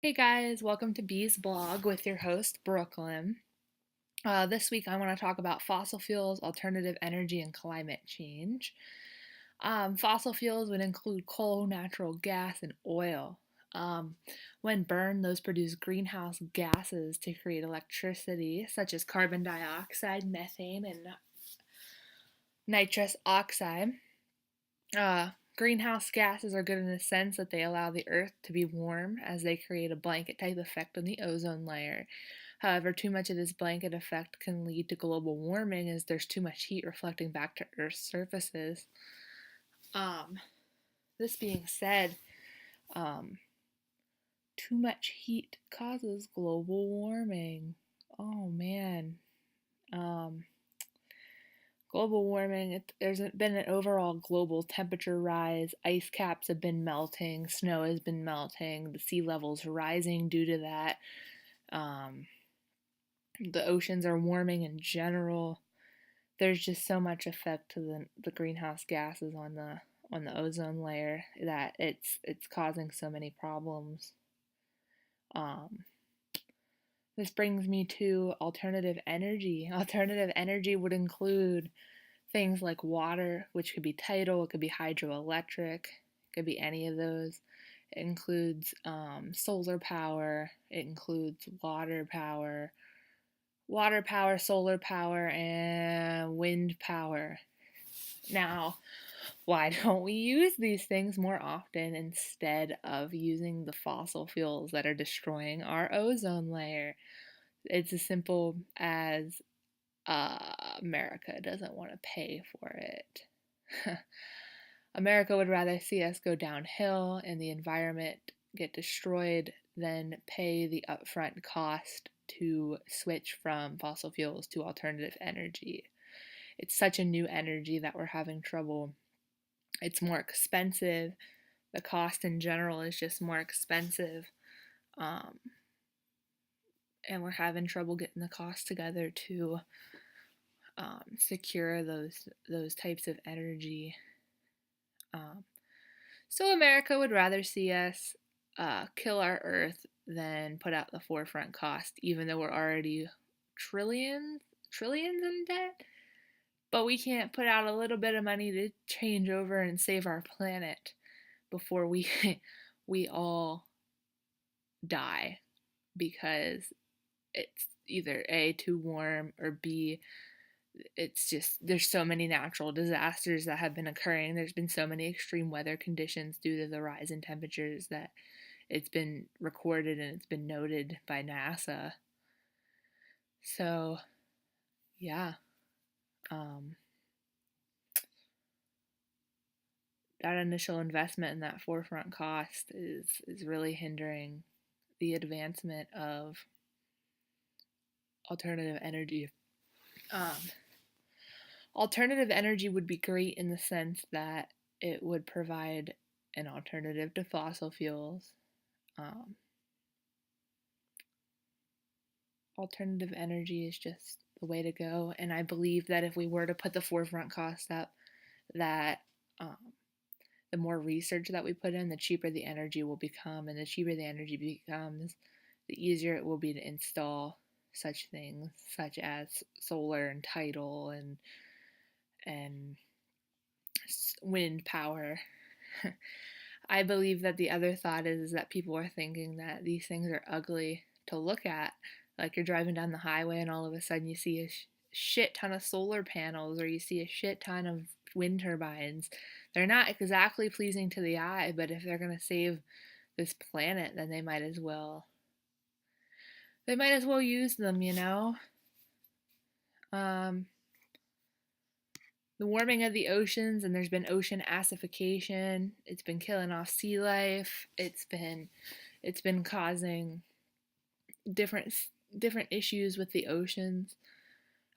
Hey guys, welcome to Bee's blog with your host, Brooklyn. This week I want to talk about fossil fuels, alternative energy, and climate change. Fossil fuels would include coal, natural gas, and oil. Um, when burned, those produce greenhouse gases to create electricity, such as carbon dioxide, methane, and nitrous oxide. Greenhouse gases are good in the sense that they allow the Earth to be warm as they create a blanket type effect on the ozone layer. However, too much of this blanket effect can lead to global warming as there's too much heat reflecting back to Earth's surfaces. Um, this being said, um, too much heat causes global warming. Oh man. Um, Global warming, there's been an overall global temperature rise. Ice caps have been melting, snow has been melting, the sea level's rising due to that. Um, the oceans are warming in general. There's just so much effect to the greenhouse gases on the ozone layer that it's causing so many problems. Um, this brings me to alternative energy. Alternative energy would include things like water, which could be tidal, it could be hydroelectric, it could be any of those. It includes solar power, it includes water power, solar power, and wind power. Now, why don't we use these things more often instead of using the fossil fuels that are destroying our ozone layer? It's as simple as America doesn't want to pay for it. America would rather see us go downhill and the environment get destroyed than pay the upfront cost to switch from fossil fuels to alternative energy. It's such a new energy that we're having trouble. It's more expensive. The cost in general is just more expensive. Um, and we're having trouble getting the cost together to secure those types of energy. Um, so America would rather see us kill our Earth than put out the forefront cost, even though we're already trillions in debt. But we can't put out a little bit of money to change over and save our planet before we we all die because it's either A, too warm, or B, it's just there's so many natural disasters that have been occurring. There's been so many extreme weather conditions due to the rise in temperatures that it's been recorded and it's been noted by NASA. So, yeah, um, that initial investment and that forefront cost is really hindering the advancement of alternative energy. Um, Alternative energy would be great in the sense that it would provide an alternative to fossil fuels. Um, Alternative energy is just the way to go, and I believe that if we were to put the forefront cost up, that um, the more research that we put in, the cheaper the energy will become, and the cheaper the energy becomes, the easier it will be to install such things, such as solar and tidal and wind power. I believe that the other thought is that people are thinking that these things are ugly to look at. Like you're driving down the highway and all of a sudden you see a shit ton of solar panels or you see a shit ton of wind turbines. They're not exactly pleasing to the eye, but if they're going to save this planet, then they might as well use them, you know? Um, the warming of the oceans and there's been ocean acidification. It's been killing off sea life. It's been causing different different issues with the oceans.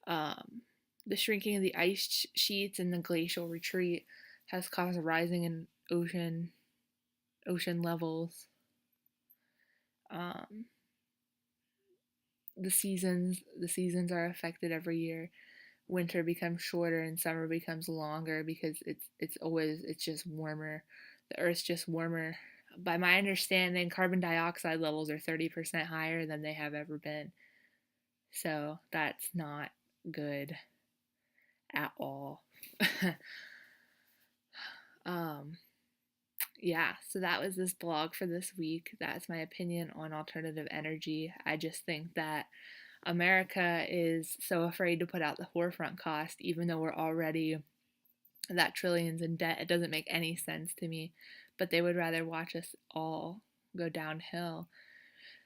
Um, the shrinking of the ice sheets and the glacial retreat has caused a rising in ocean levels. Um, the seasons are affected every year. Winter becomes shorter and summer becomes longer because it's just warmer. The Earth's just warmer. By my understanding, carbon dioxide levels are 30% higher than they have ever been. So that's not good at all. um, yeah, so that was this blog for this week. That's my opinion on alternative energy. I just think that America is so afraid to put out the forefront cost, even though we're already that trillions in debt. It doesn't make any sense to me. But they would rather watch us all go downhill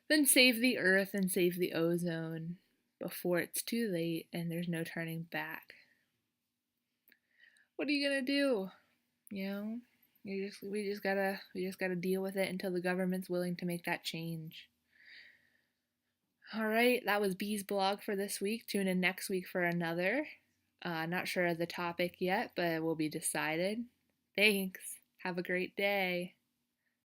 than save the earth and save the ozone before it's too late and there's no turning back. What are you gonna do? You know, we just gotta deal with it until the government's willing to make that change. All right, that was B's blog for this week. Tune in next week for another. Not sure of the topic yet, but it will be decided. Thanks. Have a great day.